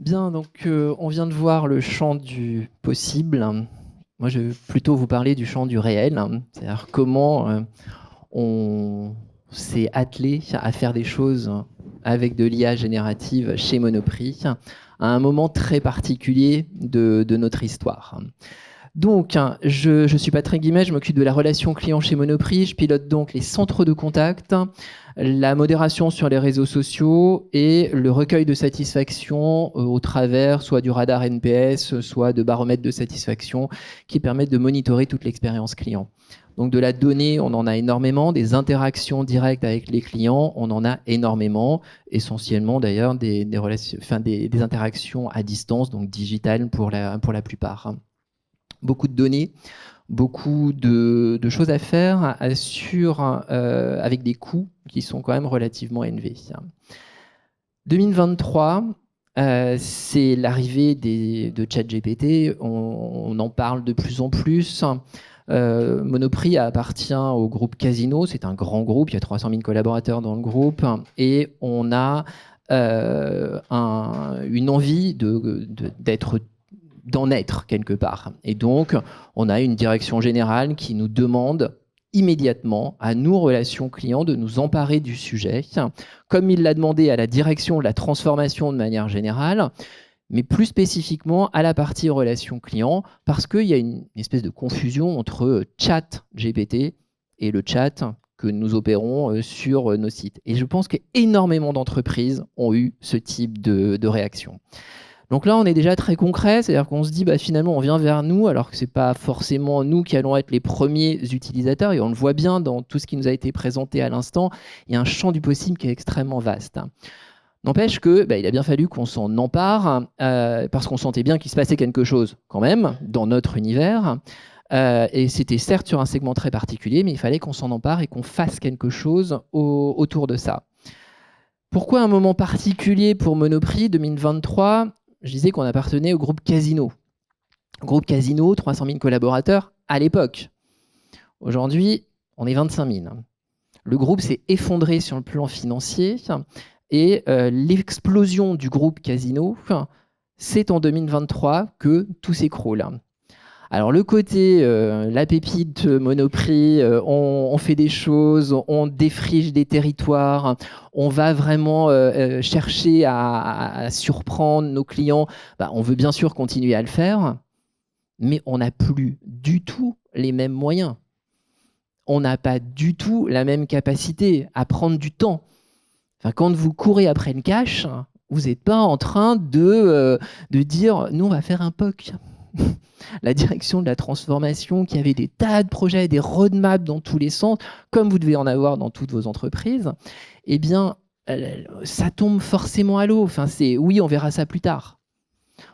Bien, donc on vient de voir le champ du possible. Moi, je vais plutôt vous parler du champ du réel, c'est-à-dire comment on s'est attelé à faire des choses avec de l'IA générative chez Monoprix à un moment très particulier de notre histoire. Donc, je suis Patrick Guimet, je m'occupe de la relation client chez Monoprix. Je pilote donc les centres de contact, la modération sur les réseaux sociaux et le recueil de satisfaction au travers soit du radar NPS, soit de baromètres de satisfaction qui permettent de monitorer toute l'expérience client. Donc de la donnée, on en a énormément, des interactions directes avec les clients, on en a énormément, essentiellement d'ailleurs des interactions à distance, donc digitales pour la plupart. Beaucoup de données, beaucoup de choses à faire avec des coûts qui sont quand même relativement élevés. 2023, c'est l'arrivée de ChatGPT, on en parle de plus en plus. Monoprix appartient au groupe Casino, c'est un grand groupe, il y a 300 000 collaborateurs dans le groupe, et on a une envie d'en être quelque part. Et donc, on a une direction générale qui nous demande immédiatement à nous, relations clients, de nous emparer du sujet, comme il l'a demandé à la direction de la transformation de manière générale, mais plus spécifiquement à la partie relations clients, parce qu'il y a une espèce de confusion entre chat GPT et le chat que nous opérons sur nos sites. Et je pense qu'énormément d'entreprises ont eu ce type de réaction. Donc là, on est déjà très concret, c'est-à-dire qu'on se dit finalement on vient vers nous, alors que ce n'est pas forcément nous qui allons être les premiers utilisateurs, et on le voit bien dans tout ce qui nous a été présenté à l'instant, il y a un champ du possible qui est extrêmement vaste. N'empêche que il a bien fallu qu'on s'en empare, parce qu'on sentait bien qu'il se passait quelque chose quand même dans notre univers, et c'était certes sur un segment très particulier, mais il fallait qu'on s'en empare et qu'on fasse quelque chose autour de ça. Pourquoi un moment particulier pour Monoprix 2023 ? Je disais qu'on appartenait au groupe Casino. Groupe Casino, 300 000 collaborateurs à l'époque. Aujourd'hui, on est 25 000. Le groupe s'est effondré sur le plan financier et l'explosion du groupe Casino, c'est en 2023 que tout s'écroule. Alors le côté, la pépite Monoprix, on fait des choses, on défriche des territoires, on va vraiment chercher à surprendre nos clients. On veut bien sûr continuer à le faire, mais on n'a plus du tout les mêmes moyens. On n'a pas du tout la même capacité à prendre du temps. Quand vous courez après une cache, vous n'êtes pas en train de dire « nous, on va faire un POC ». La direction de la transformation qui avait des tas de projets, des roadmaps dans tous les sens, comme vous devez en avoir dans toutes vos entreprises, eh bien, ça tombe forcément à l'eau. Oui, on verra ça plus tard.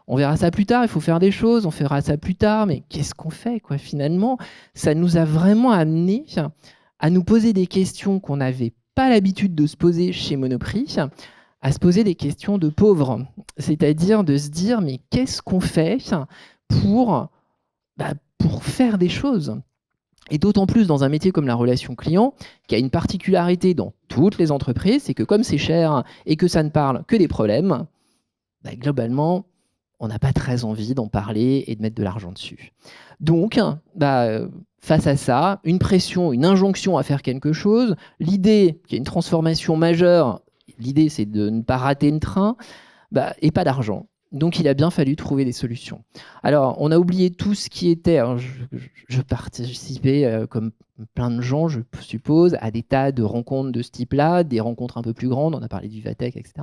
On verra ça plus tard, il faut faire des choses, on fera ça plus tard, mais qu'est-ce qu'on fait finalement, ça nous a vraiment amené à nous poser des questions qu'on n'avait pas l'habitude de se poser chez Monoprix, à se poser des questions de pauvres, c'est-à-dire de se dire mais qu'est-ce qu'on fait pour faire des choses. Et d'autant plus dans un métier comme la relation client, qui a une particularité dans toutes les entreprises, c'est que comme c'est cher et que ça ne parle que des problèmes, globalement, on n'a pas très envie d'en parler et de mettre de l'argent dessus. Donc, face à ça, une pression, une injonction à faire quelque chose, l'idée qu'il y a une transformation majeure, l'idée c'est de ne pas rater le train, et pas d'argent. Donc, il a bien fallu trouver des solutions. Alors, on a oublié tout ce qui était... Alors, je participais, comme plein de gens, je suppose, à des tas de rencontres de ce type-là, des rencontres un peu plus grandes, on a parlé du Vivatech, etc.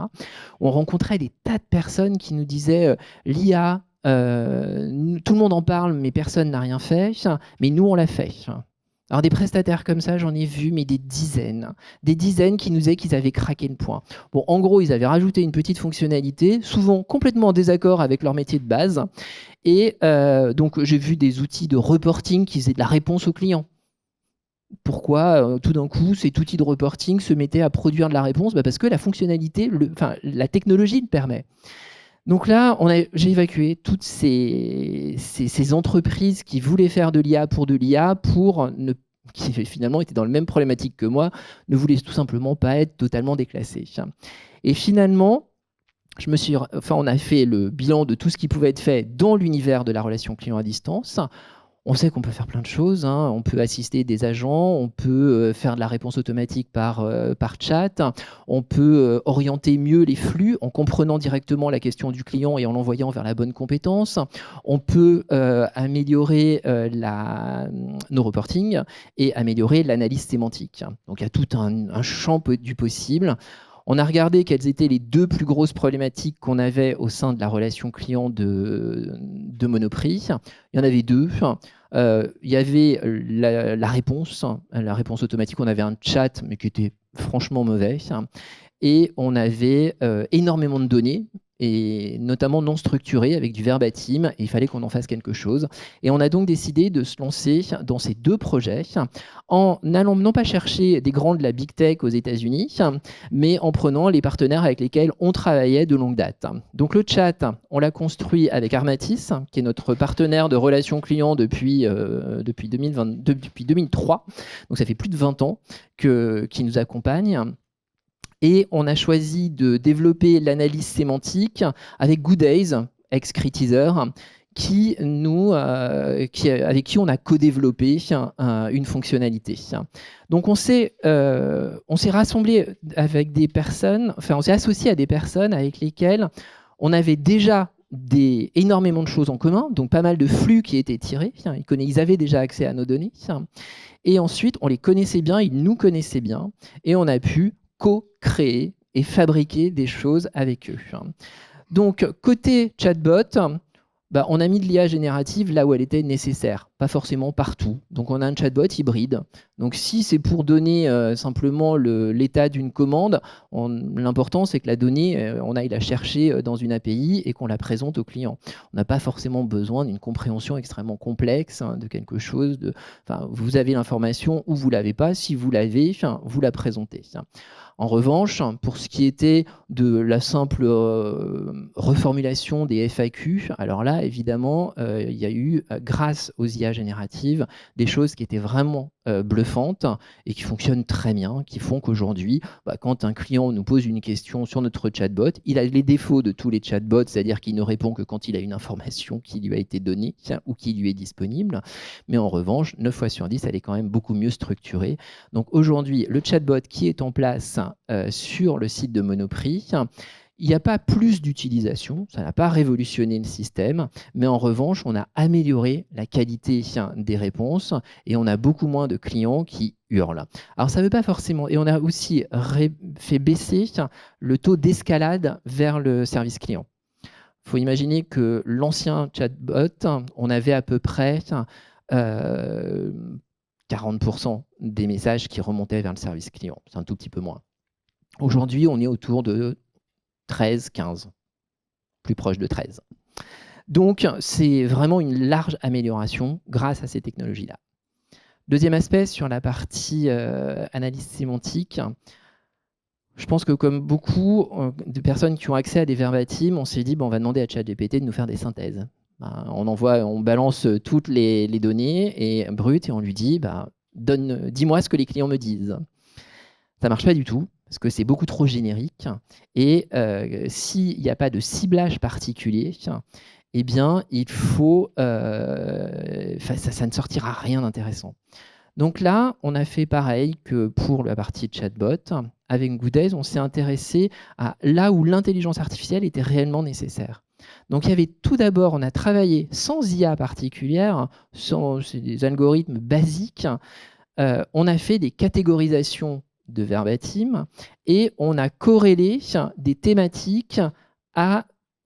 On rencontrait des tas de personnes qui nous disaient l'IA, tout le monde en parle, mais personne n'a rien fait, mais nous, on l'a fait. Alors des prestataires comme ça, j'en ai vu, mais des dizaines qui nous disaient qu'ils avaient craqué le point. Bon, en gros, ils avaient rajouté une petite fonctionnalité, souvent complètement en désaccord avec leur métier de base. Et donc, j'ai vu des outils de reporting qui faisaient de la réponse aux clients. Pourquoi tout d'un coup cet outil de reporting se mettait à produire de la réponse ? Parce que la fonctionnalité, la technologie le permet. Donc là, j'ai évacué toutes ces entreprises qui voulaient faire de l'IA pour de l'IA, qui finalement étaient dans la même problématique que moi, ne voulaient tout simplement pas être totalement déclassées. Et finalement, on a fait le bilan de tout ce qui pouvait être fait dans l'univers de la relation client à distance. On sait qu'on peut faire plein de choses, hein. On peut assister des agents, on peut faire de la réponse automatique par chat, on peut orienter mieux les flux en comprenant directement la question du client et en l'envoyant vers la bonne compétence. On peut améliorer nos reportings et améliorer l'analyse sémantique. Donc il y a tout un champ du possible. On a regardé quelles étaient les 2 plus grosses problématiques qu'on avait au sein de la relation client de Monoprix. Il y en avait 2. Il y avait la réponse automatique. On avait un chat, mais qui était franchement mauvais. Et on avait énormément de données, et notamment non structurées, avec du verbatim, et il fallait qu'on en fasse quelque chose. Et on a donc décidé de se lancer dans ces 2 projets, en allant non pas chercher des grands de la big tech aux États-Unis, mais en prenant les partenaires avec lesquels on travaillait de longue date. Donc le chat, on l'a construit avec Armatis, qui est notre partenaire de relations clients depuis 2003. Donc ça fait plus de 20 ans qui nous accompagne. Et on a choisi de développer l'analyse sémantique avec Goodays, ex-Critizer, avec qui on a co-développé une fonctionnalité. Donc on s'est rassemblé avec des personnes, on s'est associé à des personnes avec lesquelles on avait déjà énormément de choses en commun, donc pas mal de flux qui étaient tirés. Ils avaient déjà accès à nos données. Et ensuite, on les connaissait bien, ils nous connaissaient bien, et on a pu co-créer et fabriquer des choses avec eux. Donc, côté chatbot, on a mis de l'IA générative là où elle était nécessaire, pas forcément partout. Donc, on a un chatbot hybride. Donc, si c'est pour donner simplement l'état d'une commande, l'important, c'est que la donnée, on aille la chercher dans une API et qu'on la présente au client. On n'a pas forcément besoin d'une compréhension extrêmement complexe de quelque chose. Vous avez l'information ou vous ne l'avez pas. Si vous l'avez, vous la présentez. En revanche, pour ce qui était de la simple reformulation des FAQ, alors là, évidemment, il y a eu, grâce aux IA génératives, des choses qui étaient vraiment bluffantes et qui fonctionnent très bien, qui font qu'aujourd'hui, quand un client nous pose une question sur notre chatbot, il a les défauts de tous les chatbots, c'est-à-dire qu'il ne répond que quand il a une information qui lui a été donnée ou qui lui est disponible. Mais en revanche, 9 fois sur 10, elle est quand même beaucoup mieux structurée. Donc aujourd'hui, le chatbot qui est en place sur le site de Monoprix, il n'y a pas plus d'utilisation, ça n'a pas révolutionné le système, mais en revanche, on a amélioré la qualité des réponses et on a beaucoup moins de clients qui hurlent. Alors ça ne veut pas forcément... Et on a aussi fait baisser le taux d'escalade vers le service client. Il faut imaginer que l'ancien chatbot, on avait à peu près 40% des messages qui remontaient vers le service client. C'est un tout petit peu moins. Aujourd'hui, on est autour de 13, 15, plus proche de 13. Donc, c'est vraiment une large amélioration grâce à ces technologies-là. Deuxième aspect, sur la partie analyse sémantique, je pense que comme beaucoup de personnes qui ont accès à des verbatim, on s'est dit, on va demander à ChatGPT de nous faire des synthèses. On balance toutes les données brutes et on lui dit, dis-moi ce que les clients me disent. Ça ne marche pas du tout, parce que c'est beaucoup trop générique. Et s'il n'y a pas de ciblage particulier, eh bien, ça ne sortira rien d'intéressant. Donc là, on a fait pareil que pour la partie chatbot. Avec Goodays, on s'est intéressé à là où l'intelligence artificielle était réellement nécessaire. Donc il y avait tout d'abord, on a travaillé sans IA particulière, c'est des algorithmes basiques. On a fait des catégorisations de verbatim et on a corrélé des thématiques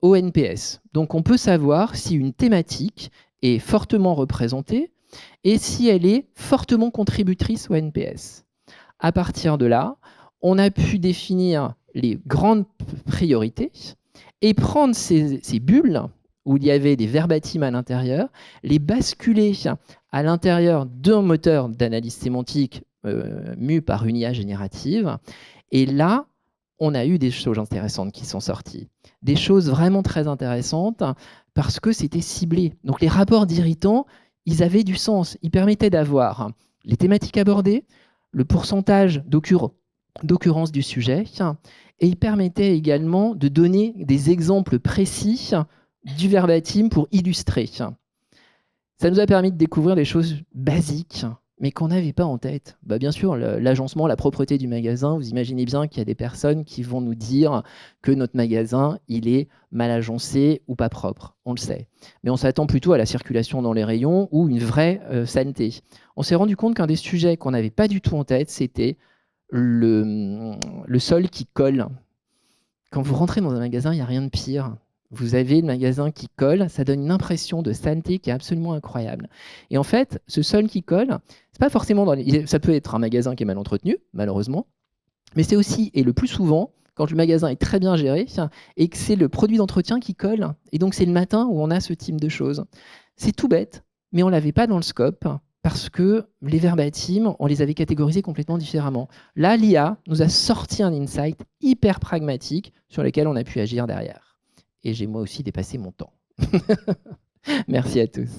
au NPS. Donc on peut savoir si une thématique est fortement représentée et si elle est fortement contributrice au NPS. À partir de là, on a pu définir les grandes priorités et prendre ces bulles où il y avait des verbatims à l'intérieur, les basculer à l'intérieur d'un moteur d'analyse sémantique mu par une IA générative. Et là, on a eu des choses intéressantes qui sont sorties. Des choses vraiment très intéressantes parce que c'était ciblé. Donc les rapports d'irritants, ils avaient du sens. Ils permettaient d'avoir les thématiques abordées, le pourcentage d'occurrences d'occurrence du sujet, et il permettait également de donner des exemples précis du verbatim pour illustrer. Ça nous a permis de découvrir des choses basiques, mais qu'on n'avait pas en tête. Bien sûr, l'agencement, la propreté du magasin, vous imaginez bien qu'il y a des personnes qui vont nous dire que notre magasin, il est mal agencé ou pas propre, on le sait. Mais on s'attend plutôt à la circulation dans les rayons ou une vraie saleté. On s'est rendu compte qu'un des sujets qu'on n'avait pas du tout en tête, c'était le sol qui colle. Quand vous rentrez dans un magasin, il n'y a rien de pire. Vous avez le magasin qui colle, ça donne une impression de saleté qui est absolument incroyable. Et en fait, ce sol qui colle, c'est pas forcément ça peut être un magasin qui est mal entretenu, malheureusement, mais c'est aussi, et le plus souvent, quand le magasin est très bien géré, et que c'est le produit d'entretien qui colle. Et donc c'est le matin où on a ce type de choses. C'est tout bête, mais on ne l'avait pas dans le scope, parce que les verbatims, on les avait catégorisés complètement différemment. Là, l'IA nous a sorti un insight hyper pragmatique sur lequel on a pu agir derrière. Et j'ai moi aussi dépassé mon temps. Merci à tous.